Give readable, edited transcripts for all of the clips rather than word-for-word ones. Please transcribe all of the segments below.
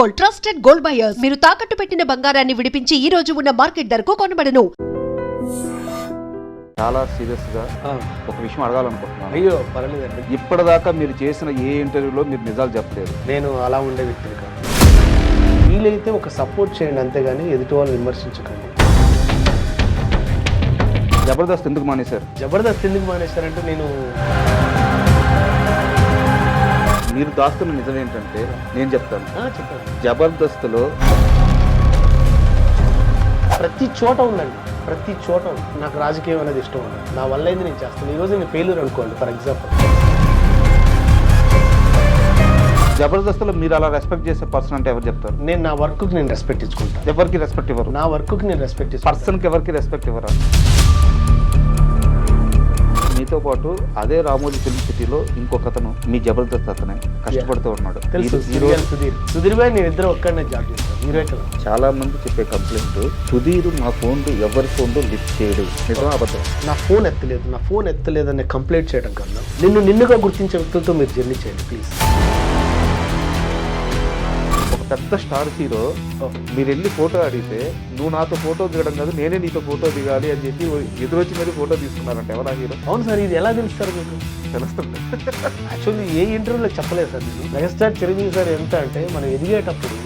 Gold, trusted gold buyers. మీరు తాకట్టు పెట్టిన బంగారాన్ని విడిపించి ఈ రోజు ఉన్న మార్కెట్ ధరకు కొనబడను. చాలా సీరియస్గా ఒక విషయం అడగాలనుకుంటున్నాను. అయ్యో పర్లేదండి. ఇప్పటిదాకా మీరు చేసిన ఏ ఇంటర్వ్యూలో మీరు నిజాలు చెప్పలేదు. నేను అలా ఉండే వ్యక్తిని కాదు. వీలైతే ఒక సపోర్ట్ చేయండి, అంతేగాని ఎదుటి వాళ్ళని విమర్శించకండి. జబర్దస్త్ ఎందుకు మానేశారు? జబర్దస్త్ ఎందుకు మానేశారంటే మీరు దాస్తున్న నిజం ఏంటంటే నేను చెప్తాను. చెప్పండి. జబర్దస్త్లో ప్రతి చోట ఉందండి, ప్రతి చోట ఉంది. నాకు రాజకీయం అనేది ఇష్టం ఉంది. నా వల్ల అయితే నేను చేస్తాను. ఈరోజు నేను ఫెయిల్యూర్ అనుకోండి ఫర్ ఎగ్జాంపుల్. జబర్దస్త్లో మీరు అలా రెస్పెక్ట్ చేసే పర్సన్ అంటే ఎవరు చెప్తారు? నేను నా వర్క్కి నేను రెస్పెక్ట్ ఇచ్చుకుంటాను. ఎవరికి రెస్పెక్ట్ ఇవ్వరు? నా వర్క్కి నేను రెస్పెక్ట్ ఇస్తాను. పర్సన్కి ఎవరికి రెస్పెక్ట్ ఇవ్వరా? మీతో పాటు అదే రామోజీ ఫిల్మ్ సిటీలో ఇంకొకతను మీ జబర్దస్త్ అతనే కష్టపడుతూ ఉన్నాడు. తెలుసు, సుధీర్ భాయ్ నేను ఇద్దరు ఒక్కడనే జాబ్ చేస్తాను. మీరే కదా. చాలా మంది చెప్పే కంప్లైంట్, సుధీర్ మా ఫోన్లు ఎవరి ఫోన్లు లిఫ్ట్ చేయడు. నిజమా అబద్ధం? నా ఫోన్ ఎత్తలేదు అనే కంప్లైంట్ చేయడం కన్నా నిన్నుగా గుర్తించే వ్యక్తులతో మీరు జర్నీ చేయండి ప్లీజ్. ఒక పెద్ద స్టార్ హీరో మీరు వెళ్ళి ఫోటో అడిగితే నువ్వు నాతో ఫోటో దిగడం కాదు నేనే నీతో ఫోటో దిగాలి అని చెప్పి ఎదురొచ్చి మరి ఫోటో తీసుకున్నారంటే ఎవరా హీరో? అవును సార్, ఇది ఎలా తెలుస్తారు మీకు? తెలుస్తుంది. యాక్చువల్లీ ఏ ఇంటర్వ్యూలో చెప్పలేదు సార్. నేను మెగాస్టార్ చిరంజీవి సార్ ఎంత అంటే మనం ఎదిగేటప్పుడు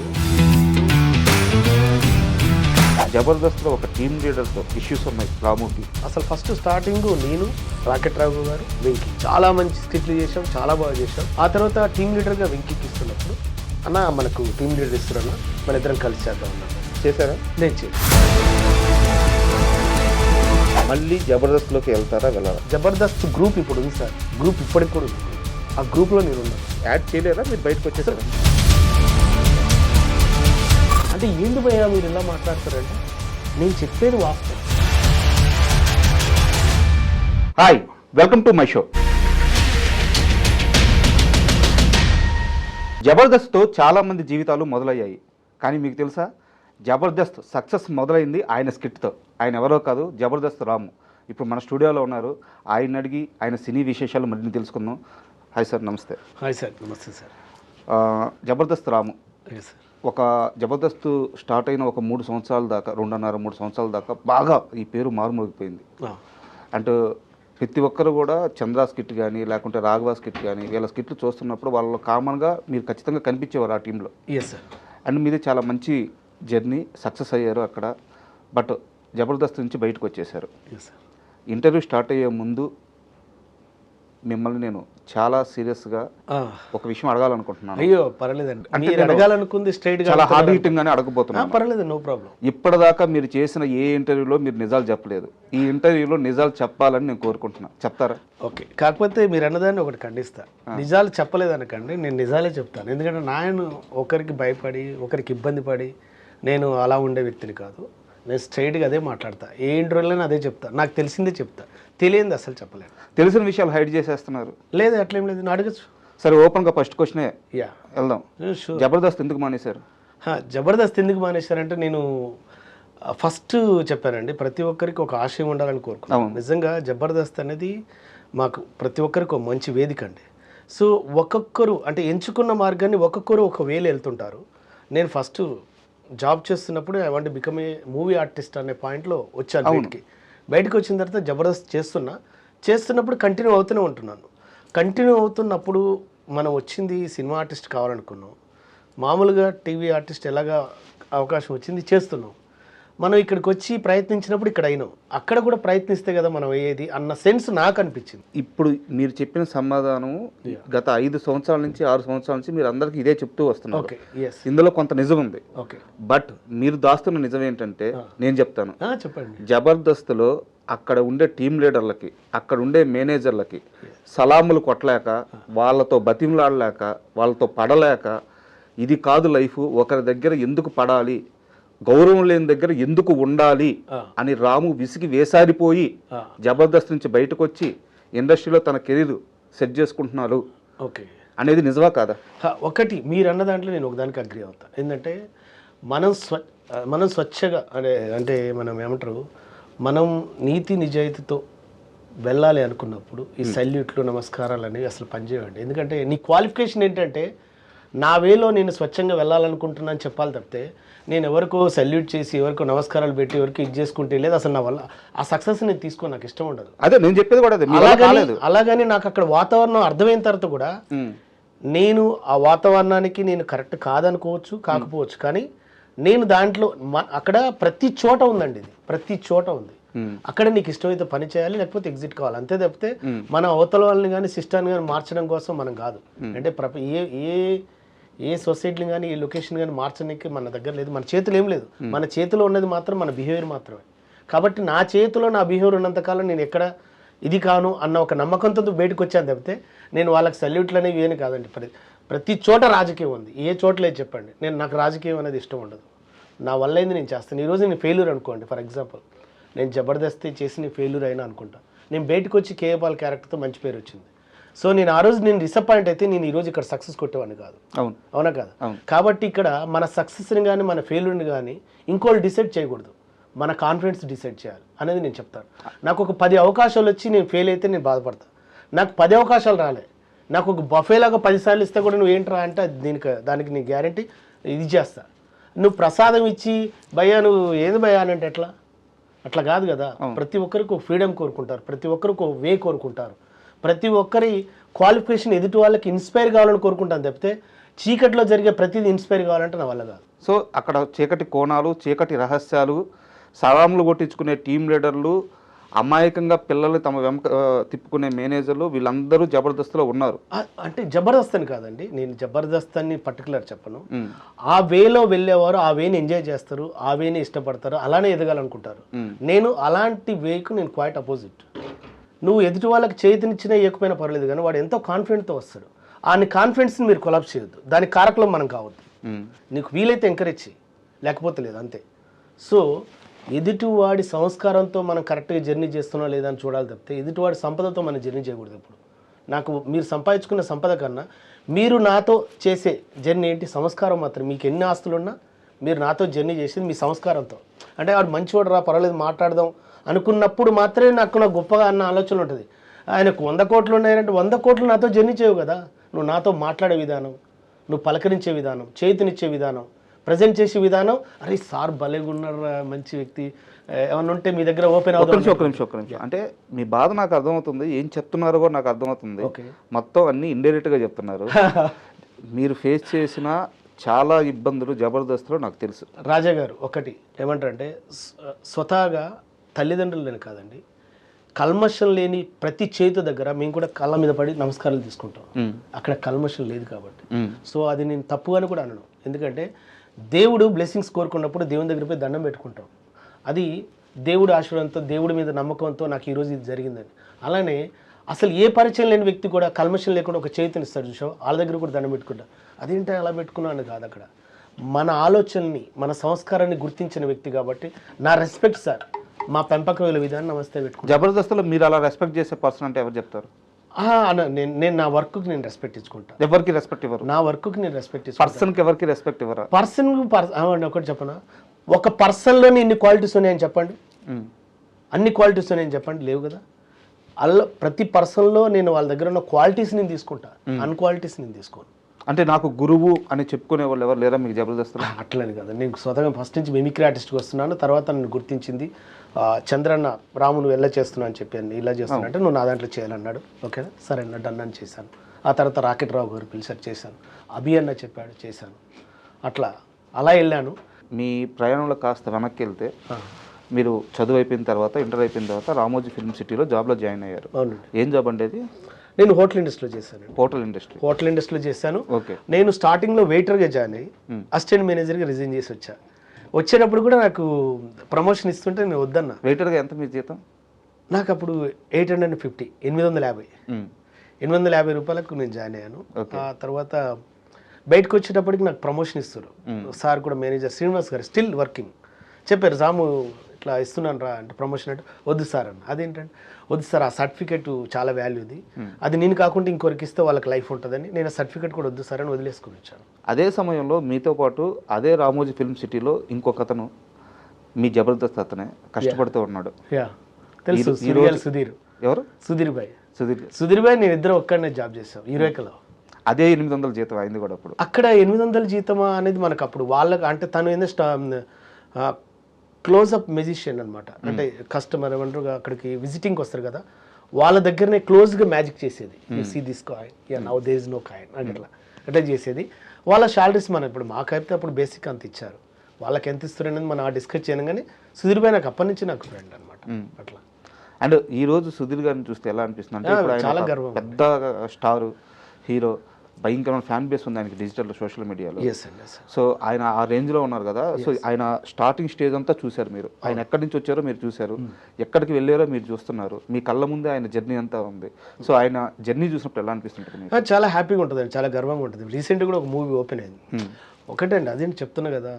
జబర్దస్త్లో ఒక టీమ్ లీడర్తో ఇష్యూస్ ఉన్నాయి రాముకి. అసలు ఫస్ట్ స్టార్టింగ్ నేను, రాకెట్ రాఘు గారు, వెంకీ చాలా మంచి స్కిట్లు చేసాం, చాలా బాగా చేసాం. ఆ తర్వాత టీమ్ లీడర్గా వెంకీకి ఇస్తున్నప్పుడు అన్న మనకు టీమ్ లీడర్ ఇస్తున్నా మన ఇద్దరం కలిసి చేద్దాం అన్నాను. చేశారా? నేను చేసి మళ్ళీ జబర్దస్త్లోకి వెళ్తారా వెళ్ళారా? జబర్దస్త్ గ్రూప్ ఇప్పుడు ఉంది సార్. గ్రూప్ ఇప్పటికి కూడా ఉంది. ఆ గ్రూప్లో నేను ఉన్నాను. యాడ్ చేయలేరా? మీరు బయటకు వచ్చేసారా? అంటే ఏంటి భయ్యా మీరు ఇలా మాట్లాడతారంటే నేను చెప్పేది వాస్తవం. Hi, welcome to my show. జబర్దస్త్తో చాలామంది జీవితాలు మొదలయ్యాయి. కానీ మీకు తెలుసా, జబర్దస్త్ సక్సెస్ మొదలైంది ఆయన స్కిట్తో. ఆయన ఎవరో కాదు, జబర్దస్త్ రాము. ఇప్పుడు మన స్టూడియోలో ఉన్నారు. ఆయన అడిగి ఆయన సినీ విశేషాలు మరిన్ని తెలుసుకుందాం. హాయ్ సార్, నమస్తే. హాయ్ సార్, నమస్తే సార్. జబర్దస్త్ రాము సార్ ఒక జబర్దస్త్ స్టార్ట్ అయిన ఒక 3 సంవత్సరాల దాకా, 2.5-3 సంవత్సరాల దాకా బాగా ఈ పేరు మారుమోగిపోయింది. అంటే ప్రతి ఒక్కరు కూడా చంద్ర స్కిట్ కానీ లేకుంటే రాఘవ స్కిట్ కానీ వీళ్ళ స్కిట్లు చూస్తున్నప్పుడు వాళ్ళు కామన్గా మీరు ఖచ్చితంగా కనిపించేవారు ఆ టీంలో. Yes sir. అండ్ మీది చాలా మంచి జర్నీ, సక్సెస్ అయ్యారు అక్కడ. బట్ జబర్దస్త్ నుంచి బయటకు వచ్చేసారు. ఇంటర్వ్యూ స్టార్ట్ అయ్యే ముందు మిమ్మల్ని నేను చాలా సీరియస్గా ఒక విషయం అడగాలనుకుంటున్నాను. అయ్యో పర్లేదండి. అంటే అడగాలనుకుంది స్ట్రైట్ గా చాలా హార్డ్ హిట్టింగ్ గానే అడగబోతున్నాను. పర్లేదు, నో ప్రాబ్లం. ఇప్పటిదాకా మీరు చేసిన ఏ ఇంటర్వ్యూలో మీరు నిజాలు చెప్పలేదు. ఈ ఇంటర్వ్యూలో నిజాలు చెప్పాలని నేను కోరుకుంటున్నాను. చెప్తారా? ఓకే. కాకపోతే మీరు అన్నదాన్ని ఒకటి ఖండిస్తా. నిజాలు చెప్పలేదనకండి, నేను నిజాలే చెప్తాను. ఎందుకంటే నేను ఒకరికి భయపడి ఒకరికి ఇబ్బంది పడి నేను అలా ఉండే వ్యక్తిని కాదు. నేను స్ట్రైట్గా అదే మాట్లాడతా. ఏ ఇంటర్వ్యూలో అదే చెప్తా. నాకు తెలిసిందే చెప్తా, తెలియంది అసలు చెప్పలేను. తెలిసిన విషయాలు హైడ్ చేసేస్తున్నారు. లేదు అట్లేం లేదు, నేను అడగచ్చు. సరే, ఓపెన్గా ఫస్ట్ క్వశ్చనే వెళ్దాం. జబర్దస్త్ ఎందుకు మానేశారు? జబర్దస్త్ ఎందుకు మానేశారంటే నేను ఫస్ట్ చెప్పానండి, ప్రతి ఒక్కరికి ఒక ఆశయం ఉండాలని కోరుకున్నాను. నిజంగా జబర్దస్త్ అనేది మాకు ప్రతి ఒక్కరికి ఒక మంచి వేదిక అండి. సో ఒక్కొక్కరు అంటే ఎంచుకున్న మార్గాన్ని ఒక్కొక్కరు ఒక వేలు వెళ్తుంటారు. నేను ఫస్ట్ జాబ్ చేస్తున్నప్పుడు I want become a movie artist అనే పాయింట్లో వచ్చాను. బయటకు వచ్చిన తర్వాత జబర్దస్త్ చేస్తున్నప్పుడు కంటిన్యూ అవుతూనే ఉంటున్నాను. కంటిన్యూ అవుతున్నప్పుడు మనం వచ్చింది సినిమా ఆర్టిస్ట్ కావాలనుకున్నాం. మామూలుగా టీవీ ఆర్టిస్ట్ ఎలాగా అవకాశం వచ్చింది చేస్తున్నాం. మనం ఇక్కడికి వచ్చి ప్రయత్నించినప్పుడు ఇక్కడ అయినాం. అక్కడ కూడా ప్రయత్నిస్తే కదా మనం అయ్యేది అన్న సెన్స్ నాకు అనిపించింది. ఇప్పుడు మీరు చెప్పిన సమాధానం గత 5 సంవత్సరాల నుంచి 6 సంవత్సరాల నుంచి మీరు అందరికీ ఇదే చెప్తూ వస్తున్నారు. ఇందులో కొంత నిజం ఉంది. బట్ మీరు దాస్తున్న నిజం ఏంటంటే నేను చెప్తాను. చెప్పండి. జబర్దస్త్లో అక్కడ ఉండే టీం లీడర్లకి, అక్కడ ఉండే మేనేజర్లకి సలాములు కొట్టలేక, వాళ్ళతో బతిమలాడలేక, వాళ్ళతో పడలేక, ఇది కాదు లైఫ్, ఒకరి దగ్గర ఎందుకు పడాలి, గౌరవం లేని దగ్గర ఎందుకు ఉండాలి అని రాము విసిగి వేసారిపోయి జబర్దస్త్ నుంచి బయటకు వచ్చి ఇండస్ట్రీలో తన కెరీర్ సెట్ చేసుకుంటున్నారు అనేది నిజమా కాదా? ఒకటి మీరు అన్న దాంట్లో నేను ఒకదానికి అగ్రీ అవుతా. ఏంటంటే మనం స్వచ్ఛగా అంటే మనం ఏమంటారు, మనం నీతి నిజాయితీతో వెళ్ళాలి అనుకున్నప్పుడు ఈ సల్యూట్లు నమస్కారాలు అనేవి అసలు పనిచేయండి. ఎందుకంటే నీ క్వాలిఫికేషన్ ఏంటంటే నా వేలో నేను స్వచ్ఛంగా వెళ్ళాలనుకుంటున్నాను చెప్పాలి తప్పితే నేను ఎవరికో సల్యూట్ చేసి ఎవరికో నమస్కారాలు పెట్టి ఎవరికి ఇది చేసుకుంటే లేదు అసలు నా వల్ల ఆ సక్సెస్ నేను తీసుకో నాకు ఇష్టం ఉండదు. అదే నేను చెప్పేది కూడా అదే, మీ వల్ల కాలేదు. అలాగని నాకు అక్కడ వాతావరణం అర్థమైన తర్వాత కూడా నేను ఆ వాతావరణానికి నేను కరెక్ట్ కాదనుకోవచ్చు కాకపోవచ్చు, కానీ నేను దాంట్లో అక్కడ ప్రతి చోట ఉందండి, ఇది ప్రతి చోట ఉంది. అక్కడ నీకు ఇష్టమైతే పని చేయాలి, లేకపోతే ఎగ్జిట్ కావాలి, అంతే తప్పితే మన అవతల వాళ్ళని కానీ సిస్టాన్ని కానీ మార్చడం కోసం మనం కాదు. అంటే ఏ సొసైటీని కానీ ఏ లొకేషన్ కానీ మార్చడానికి మన దగ్గర లేదు, మన చేతులు ఏం లేదు. మన చేతిలో ఉన్నది మాత్రం మన బిహేవియర్ మాత్రమే. కాబట్టి నా చేతిలో నా బిహేవియర్ ఉన్నంతకాలం నేను ఎక్కడ ఇది కాను అన్న ఒక నమ్మకంతో బయటకు వచ్చాను తప్పితే నేను వాళ్ళకి సల్యూట్లు అనేవి ఏమి కాదండి. ప్రతి చోట రాజకీయం ఉంది, ఏ చోట లేదు చెప్పండి. నాకు రాజకీయం అనేది ఇష్టం ఉండదు, నా వల్ల అయింది నేను చేస్తాను. ఈరోజు నేను ఫెయిల్యూర్ అనుకోండి, ఫర్ ఎగ్జాంపుల్ నేను జబర్దస్త్ చేసి నేను ఫెయిల్యూర్ అయినా అనుకుంటా, నేను బయటకు వచ్చి కేఏ పాల్ క్యారెక్టర్తో మంచి పేరు వచ్చింది. సో నేను ఆ రోజు నేను డిసప్పాయింట్ అయితే నేను ఈరోజు ఇక్కడ సక్సెస్ కొట్టేవాడిని కాదు. అవునా కాదు? కాబట్టి ఇక్కడ మన సక్సెస్ని కానీ మన ఫెయిల్యూర్ని కానీ ఇంకోళ్ళు డిసైడ్ చేయకూడదు, మన కాన్ఫిడెన్స్ డిసైడ్ చేయాలి అనేది నేను చెప్తాను. నాకు ఒక 10 అవకాశాలు వచ్చి నేను ఫెయిల్ అయితే నేను బాధపడతాను. నాకు 10 అవకాశాలు రాలే, నాకు ఒక బఫేలాగా 10 సార్లు ఇస్తే కూడా నువ్వు ఏంట్రా అంటే దానికి నీ గ్యారంటీ ఇది చేస్తా. నువ్వు ప్రసాదం ఇచ్చి భయ్యా నువ్వు ఏది భయ్యా అని అంటే అట్లా కాదు కదా. ప్రతి ఒక్కరికి ఒక ఫ్రీడమ్ కోరుకుంటారు, ప్రతి ఒక్కరికి ఒక వే కోరుకుంటారు, ప్రతి ఒక్కరి క్వాలిఫికేషన్ ఎదుటి వాళ్ళకి ఇన్స్పైర్ కావాలని కోరుకుంటాను తప్పితే చీకటిలో జరిగే ప్రతిదీ ఇన్స్పైర్ కావాలంటే నా వల్ల కాదు. సో అక్కడ చీకటి కోణాలు, చీకటి రహస్యాలు, సలాములు కొట్టించుకునే టీం లీడర్లు, అమాయకంగా పిల్లలు తమ వెంక తిప్పుకునే మేనేజర్లు, వీళ్ళందరూ జబర్దస్త్లో ఉన్నారు. అంటే జబర్దస్త్ అని కాదండి, నేను జబర్దస్త్ అని పర్టికులర్ చెప్పను. ఆ వేలో వెళ్ళేవారు ఆ వేని ఎంజాయ్ చేస్తారు, ఆ వేని ఇష్టపడతారు, అలానే ఎదగాలనుకుంటారు. నేను అలాంటి వేకు నేను క్వైట్ అపోజిట్. నువ్వు ఎదుటి వాళ్ళకి చేతినిచ్చినా ఇవ్వకపోయినా పర్లేదు, కానీ వాడు ఎంతో కాన్ఫిడెంట్తో వస్తాడు. ఆ కాన్ఫిడెన్స్ని మీరు కొలాప్స్ చేయొద్దు, దానికి కారకులం మనం కావద్దు. నీకు వీలైతే ఎంకరేజ్ చేయి, లేకపోతే లేదు, అంతే. సో ఎదుటివాడి సంస్కారంతో మనం కరెక్ట్గా జర్నీ చేస్తున్నా లేదా అని చూడాలి తప్పితే ఎదుటివాడి సంపదతో మనం జర్నీ చేయకూడదు. ఇప్పుడు నాకు మీరు సంపాదించుకున్న సంపద కన్నా మీరు నాతో చేసే జర్నీ ఏంటి? సంస్కారం మాత్రం. మీకు ఎన్ని ఆస్తులున్నా మీరు నాతో జర్నీ చేసేది మీ సంస్కారంతో. అంటే వాడు మంచివాడు రా పర్వాలేదు మాట్లాడదాం అనుకున్నప్పుడు మాత్రమే నాకు గొప్పగా అన్న ఆలోచన ఉంటుంది. ఆయనకు 100 కోట్లు ఉన్నాయంటే 100 కోట్లు నాతో జర్నీ చేయవు కదా. నువ్వు నాతో మాట్లాడే విధానం, నువ్వు పలకరించే విధానం, చేతినిచ్చే విధానం, ప్రజెంట్ చేసే విధానం, అరే సార్ భలేగా ఉన్నారు, మంచి వ్యక్తి, ఏమన్నా ఉంటే మీ దగ్గర ఓపెన్ అవుతుంది. ఒక నిమిషం అంటే మీ బాధ నాకు అర్థమవుతుంది, ఏం చెప్తున్నారో కూడా నాకు అర్థమవుతుంది. మొత్తం అన్ని ఇండైరెక్ట్గా చెప్తున్నారు. మీరు ఫేస్ చేసిన చాలా ఇబ్బందులు జబర్దస్త్లో నాకు తెలుసు. రాజా గారు ఒకటి ఏమంటారంటే స్వతహాగా తల్లిదండ్రులని కాదండి, కల్మషం లేని ప్రతి చేతు దగ్గర మేము కూడా కళ్ళ మీద పడి నమస్కారాలు తీసుకుంటాం. అక్కడ కల్మషం లేదు కాబట్టి. సో అది నేను తప్పుగాని కూడా అనను. ఎందుకంటే దేవుడు బ్లెస్సింగ్స్ కోరుకున్నప్పుడు దేవుని దగ్గర పోయి దండం పెట్టుకుంటాం. అది దేవుడి ఆశీర్వాదంతో, దేవుడి మీద నమ్మకంతో నాకు ఈరోజు ఇది జరిగిందని. అలానే అసలు ఏ పరిచయం లేని వ్యక్తి కూడా కల్మషం లేకుండా ఒక చేతిని ఇస్తాడు చూసావు, వాళ్ళ దగ్గర కూడా దండం పెట్టుకుంటా. అదేంటి అలా పెట్టుకున్నాను కాదు, అక్కడ మన ఆలోచనని మన సంస్కారాన్ని గుర్తించిన వ్యక్తి కాబట్టి నా రెస్పెక్ట్ సార్, మా పెంపకం విధానం నమస్తే పెట్టుకుంటాను. జబర్దస్త్లో మీరు అలా రెస్పెక్ట్ చేసే పర్సన్ అంటే ఎవరు చెప్తారు? నేను నా వర్క్కి నేను రెస్పెక్ట్ ఇచ్చుకుంటాను. ఎవరికి రెస్పెక్ట్ ఇవ్వరు? నా వర్క్కి నేను రెస్పెక్ట్ ఇచ్చుకుంటాను. పర్సన్కి ఎవరికి రెస్పెక్ట్ ఇవ్వరా? ఒకటి చెప్పనా, ఒక పర్సన్లోనే ఇన్ని క్వాలిటీస్ ఉన్నాయని చెప్పండి, అన్ని క్వాలిటీస్ ఉన్నాయని చెప్పండి, లేవు కదా. అలా ప్రతి పర్సన్లో నేను వాళ్ళ దగ్గర ఉన్న క్వాలిటీస్ నేను తీసుకుంటా, అన్క్వాలిటీస్ నేను తీసుకోను. అంటే నాకు గురువు అని చెప్పుకునే వాళ్ళు ఎవరు లేరా మీకు జబర్దస్త్? అట్లని కదా, నేను స్వతగా ఫస్ట్ నుంచి మిమిక్రీ ఆర్టిస్ట్కి వస్తున్నాను. తర్వాత నన్ను గుర్తించింది చంద్రన్న, రాము నువ్వు ఎలా చేస్తున్నావు అని చెప్పాను. ఇలా చేస్తున్నా అంటే నువ్వు నా దాంట్లో చేయాలన్నాడు. ఓకేనా సరే అన్న డన్ అని చేశాను. ఆ తర్వాత రాకెట్ రావు గారు పిలిచారు, చేశాను. అభి అన్న చెప్పాడు, చేశాను. అలా వెళ్ళాను. మీ ప్రయాణంలో కాస్త వెనక్కి వెళ్తే మీరు చదువు అయిపోయిన తర్వాత, ఇంటర్ అయిపోయిన తర్వాత రామోజీ ఫిల్మ్ సిటీలో జాబ్లో జాయిన్ అయ్యారు. అవునండి. ఏం జాబ్ అంటే అది? నేను హోటల్ ఇండస్ట్రీలో చేశాను. హోటల్ ఇండస్ట్రీలో చేశాను. ఓకే. నేను స్టార్టింగ్లో వెయిటర్గా జాయిన్ అయ్యి అసిస్టెంట్ మేనేజర్గా రిజైన్ చేసి వచ్చేటప్పుడు కూడా నాకు ప్రమోషన్ ఇస్తుంటే నేను వద్దన్నా. వెయిటర్గా ఎంత మీ జీతం? నాకు అప్పుడు 850, 850 రూపాయలకు నేను జాయిన్ అయ్యాను. ఆ తర్వాత బయటకు వచ్చేటప్పటికి నాకు ప్రమోషన్ ఇస్తారు. సార్ కూడా మేనేజర్ శ్రీనివాస్ గారు స్టిల్ వర్కింగ్ చెప్పారు, రాము ఇట్లా ఇస్తున్నాను రా అంటే ప్రమోషన్ అంటే వద్దు సార్ అన్న. అదేంటంటే వద్దు సార్, ఆ సర్టిఫికేట్ చాలా వాల్యూది, అది నేను కాకుండా ఇంకొకరికి ఇస్తే వాళ్ళకి లైఫ్ ఉంటుందని నేను ఆ సర్టిఫికేట్ కూడా వద్దు సార్ అని వదిలేసుకుని వచ్చాను. అదే సమయంలో మీతో పాటు అదే రామోజీ ఫిల్మ్ సిటీలో ఇంకొక అతను మీ జబర్దస్త్ అతనే కష్టపడుతూ ఉన్నాడు. తెలుసు, సుధీర్. ఎవరు? సుధీర్ భాయ్ నేను ఇద్దరు ఒక్కడనే జాబ్ చేసాం హీరోయికలో. అదే 800 జీతం అయింది కూడా అప్పుడు. అక్కడ 800 జీతమా అనేది మనకు అప్పుడు వాళ్ళకి అంటే తను ఏంటంటే క్లోజ్అప్ మెజిషియన్ అనమాట. అంటే కస్టమర్ ఏమంటారు అక్కడికి విజిటింగ్కి వస్తారు కదా, వాళ్ళ దగ్గరనే క్లోజ్గా మ్యాజిక్ చేసేది. You see this coin, ya now there is no coin అట్లా చేసేది. వాళ్ళ శాలరీస్ మనం ఇప్పుడు మాకైతే అప్పుడు బేసిక్ అంత ఇచ్చారు, వాళ్ళకి ఎంత ఇస్తారు అనేది మనం డిస్కస్ చేయను. కానీ సుధీర్ భాయ్ నాకు అప్పటి నుంచి నాకు ఫ్రెండ్ అనమాట. అట్లా అండ్ ఈ రోజు సుధీర్ గారిని చూస్తే ఎలా అనిపిస్తుంది అంటే ఇప్పుడు ఆయన చాలా ఒక గర్వం. పెద్ద స్టార్ హీరో, భయంకరమైన ఫ్యాన్ బేస్ ఉంది ఆయనకి డిజిటల్ సోషల్ మీడియాలో. సో ఆయన ఆ రేంజ్లో ఉన్నారు కదా. సో ఆయన స్టార్టింగ్ స్టేజ్ అంతా చూశారు మీరు, ఆయన ఎక్కడి నుంచి వచ్చారో మీరు చూశారు, ఎక్కడికి వెళ్ళారో మీరు చూస్తున్నారు, మీ కళ్ళ ముందే ఆయన జర్నీ అంతా ఉంది. సో ఆయన జర్నీ చూసినప్పుడు ఎలా అనిపిస్తుంటుంది? చాలా హ్యాపీగా ఉంటుందండి, చాలా గర్వంగా ఉంటుంది. రీసెంట్గా కూడా ఒక మూవీ ఓపెన్ అయింది. ఒకటండి అదేంటి చెప్తున్నా కదా,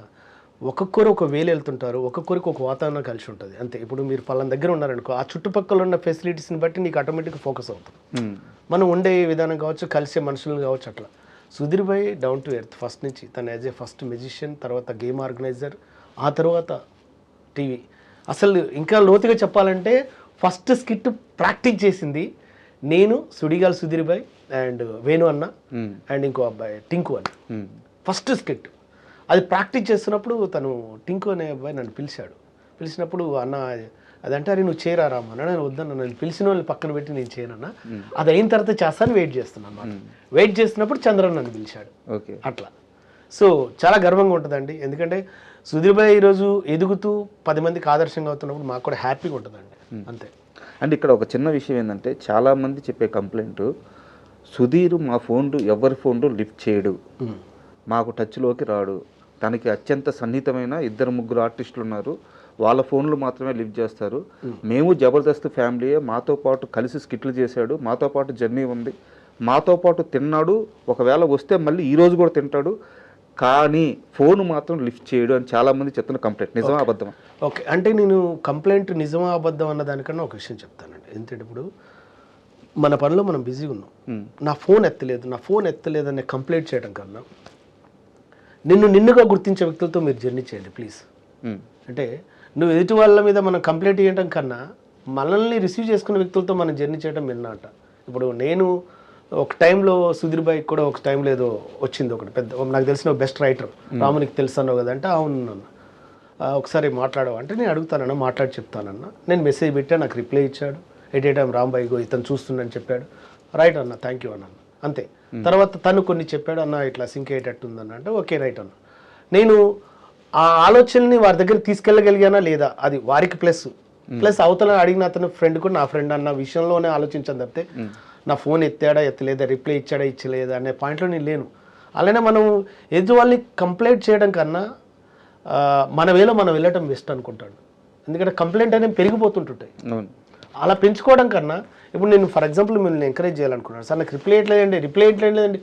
ఒక్కొక్కరు ఒక వేలు వెళ్తుంటారు, ఒక్కొక్కరికి ఒక వాతావరణం కలిసి ఉంటుంది అంతే. ఇప్పుడు మీరు పలానా దగ్గర ఉన్నారనుకో, ఆ చుట్టుపక్కల ఉన్న ఫెసిలిటీస్ని బట్టి నీకు ఆటోమేటిక్గా ఫోకస్ అవుతుంది. మనం ఉండే విధానం కావచ్చు, కలిసే మనుషులు కావచ్చు. అట్లా సుధీర్ భాయ్ డౌన్ టు ఎర్త్ ఫస్ట్ నుంచి. తను యాజ్ ఏ ఫస్ట్ మ్యూజిషియన్, తర్వాత గేమ్ ఆర్గనైజర్, ఆ తర్వాత టీవీ. అసలు ఇంకా లోతుగా చెప్పాలంటే ఫస్ట్ స్కిట్ ప్రాక్టీస్ చేసింది నేను, సుడిగాల్ సుధీర్ భాయ్ అండ్ వేణు అన్న అండ్ ఇంకో అబ్బాయి టింకు అన్న. ఫస్ట్ స్కిట్ అది ప్రాక్టీస్ చేస్తున్నప్పుడు తను టింకు అనే అబ్బాయి నన్ను పిలిచినప్పుడు అన్న అదంటే అరే నువ్వు చేయరారామా అన్న. నేను వద్దన్న, నన్ను పిలిచిన వాళ్ళని పక్కన పెట్టి నేను చేయనన్నా, అది అయిన తర్వాత చేస్తాను వెయిట్ చేస్తున్నాను అన్నమాట. వెయిట్ చేస్తున్నప్పుడు చంద్రన్ నన్ను పిలిచాడు. అట్లా సో చాలా గర్వంగా ఉంటుందండి. ఎందుకంటే సుధీర్ భాయ్ ఈరోజు ఎదుగుతూ 10 మందికి ఆదర్శంగా అవుతున్నప్పుడు మాకు కూడా హ్యాపీగా ఉంటుందండి అంతే. అండ్ ఇక్కడ ఒక చిన్న విషయం ఏంటంటే, చాలామంది చెప్పే కంప్లైంట్, సుధీర్ మా ఫోన్లు ఎవరి ఫోన్లు లిఫ్ట్ చేయడు, మాకు టచ్లోకి రాడు, తనకి అత్యంత సన్నిహితమైన 2-3 ఆర్టిస్టులు ఉన్నారు, వాళ్ళ ఫోన్లు మాత్రమే లిఫ్ట్ చేస్తారు, మేము జబర్దస్త్ ఫ్యామిలీయే, మాతో పాటు కలిసి స్కిట్లు చేశాడు, మాతో పాటు జర్నీ ఉంది, మాతో పాటు తిన్నాడు, ఒకవేళ వస్తే మళ్ళీ ఈరోజు కూడా తింటాడు, కానీ ఫోన్ మాత్రం లిఫ్ట్ చేయడు అని చాలామంది చెప్తున్న కంప్లైంట్. నిజమా అబద్ధమా? ఓకే, అంటే నేను కంప్లైంట్ నిజమా అబద్ధం అన్న దానికన్నా ఒక విషయం చెప్తానండి. ఎందుకంటే ఇప్పుడు మన పనిలో మనం బిజీగా ఉన్నాం, నా ఫోన్ ఎత్తలేదు అనే కంప్లైంట్ చేయడం కన్నా నిన్నుగా గుర్తించే వ్యక్తులతో మీరు జర్నీ చేయండి ప్లీజ్. అంటే నువ్వు ఎదుటి వాళ్ళ మీద మనం కంప్లైంట్ చేయడం కన్నా మనల్ని రిసీవ్ చేసుకునే వ్యక్తులతో మనం జర్నీ చేయడం విన్నాట. ఇప్పుడు నేను ఒక టైంలో సుధీర్ భాయ్ కూడా ఒక టైంలో ఏదో వచ్చింది, ఒకటి పెద్ద నాకు తెలిసిన బెస్ట్ రైటర్ రామునికి తెలుసు అన్నావు కదా అంటే, అవును అన్న ఒకసారి మాట్లాడవు అంటే, నేను అడుగుతానన్నా మాట్లాడి చెప్తానన్నా. నేను మెసేజ్ పెట్టా, నాకు రిప్లై ఇచ్చాడు, at a time Rambai go ఇతను చూస్తుండని చెప్పాడు, రైట్ అన్న థ్యాంక్ యూ అన్న అంతే. తర్వాత తను కొన్ని చెప్పాడు, అన్న ఇట్లా సింక్ అయ్యేటట్టు ఉందన్న అంటే ఓకే రైట్ అన్న. నేను ఆ ఆలోచనని వారి దగ్గర తీసుకెళ్ళగలిగానా లేదా అది వారికి ప్లస్ అవతల అడిగిన అతను ఫ్రెండ్ కూడా నా ఫ్రెండ్ అన్న విషయంలోనే ఆలోచించాను తప్పితే నా ఫోన్ ఎత్తాడా ఎత్తలేదా, రిప్లై ఇచ్చాడా ఇచ్చలేదా అనే పాయింట్లో నేను లేను. అలానే మనం ఎదుటి వాళ్ళని కంప్లైంట్ చేయడం కన్నా మన వేలో మనం వెళ్ళటం బెస్ట్ అనుకుంటాడు. ఎందుకంటే కంప్లైంట్ అనేది పెరిగిపోతుంటుంటాయి. అలా పెంచుకోవడం కన్నా ఇప్పుడు నేను ఫర్ ఎగ్జాంపుల్ మిమ్మల్ని ఎంకరేజ్ చేయాలనుకున్నాను, సార్ నాకు రిప్లై ఇట్లేదండి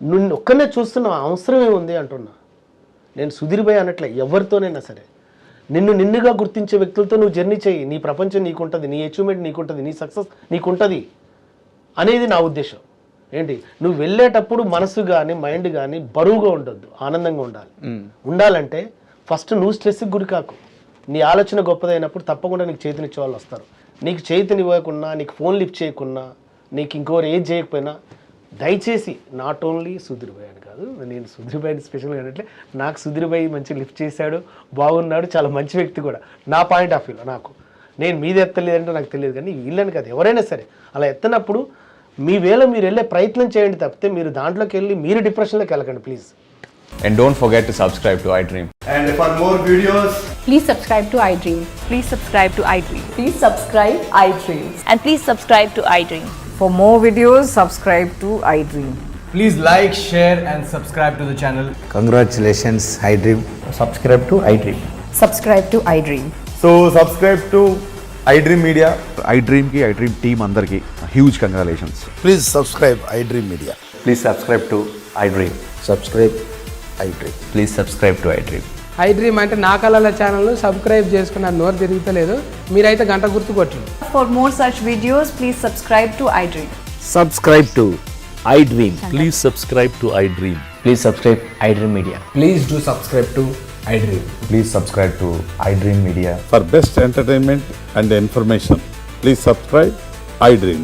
నువ్వు ఒక్కనే చూస్తున్న అవసరం ఏముంది అంటున్నా. నేను సుధీర్ భాయ్ అనట్లే, ఎవరితోనైనా సరే నిన్నుగా గుర్తించే వ్యక్తులతో నువ్వు జర్నీ చేయి, నీ ప్రపంచం నీకుంటుంది, నీ అచీవ్మెంట్ నీకుంటుంది, నీ సక్సెస్ నీకుంటుంది అనేది నా ఉద్దేశం. ఏంటి నువ్వు వెళ్ళేటప్పుడు మనసు కానీ మైండ్ కానీ బరువుగా ఉండొద్దు, ఆనందంగా ఉండాలంటే ఫస్ట్ నువ్వు స్ట్రెస్కి గురి కాకు. నీ ఆలోచన గొప్పదైనప్పుడు తప్పకుండా నీకు చేతినిచ్చే వాళ్ళు వస్తారు. నీకు చేతినివ్వకున్నా, నీకు ఫోన్ లిఫ్ట్ చేయకున్నా, నీకు ఇంకోరు ఏది చేయకపోయినా దయచేసి నాట్ ఓన్లీ సుధీర్ భాయ్ అని కాదు, నేను సుధీర్ భాయ్ని స్పెషల్గా అనట్లే, నాకు సుధీర్ భాయ్ మంచి లిఫ్ట్ చేశాడు, బాగున్నాడు, చాలా మంచి వ్యక్తి కూడా నా పాయింట్ ఆఫ్ వ్యూలో. నాకు నేను మీద ఎత్తలేదంటే నాకు తెలియదు, కానీ వీళ్ళని కాదు ఎవరైనా సరే అలా ఎత్తనప్పుడు మీ వేళ మీరు వెళ్ళే ప్రయత్నం చేయండి తప్పితే మీరు దాంట్లోకి వెళ్ళి మీరు డిప్రెషన్లోకి వెళ్ళకండి please. And don't forget to subscribe to iDream. And for more videos, please subscribe to iDream. Please subscribe to iDream. Please subscribe iDream. And please subscribe to iDream. For more videos, subscribe to iDream. please like, share and subscribe to the channel. Congratulations, iDream. Subscribe to iDream. Subscribe to iDream. So subscribe to iDream Media. iDream ki iDream team andarki huge congratulations. Please subscribe iDream Media. Please subscribe to iDream. Subscribe iDream. Please subscribe to iDream. iDream అంటే నా కళల channel subscribe చేసుకున్న నోరు తిరుగుతలేదు, మీరైతే గంట గుర్తు కొట్టండి. For more such videos, please subscribe to iDream. Subscribe to iDream. Please subscribe to iDream. Please subscribe iDream Media. Please do subscribe to iDream. Please subscribe to iDream Media. For best entertainment and information, please subscribe iDream.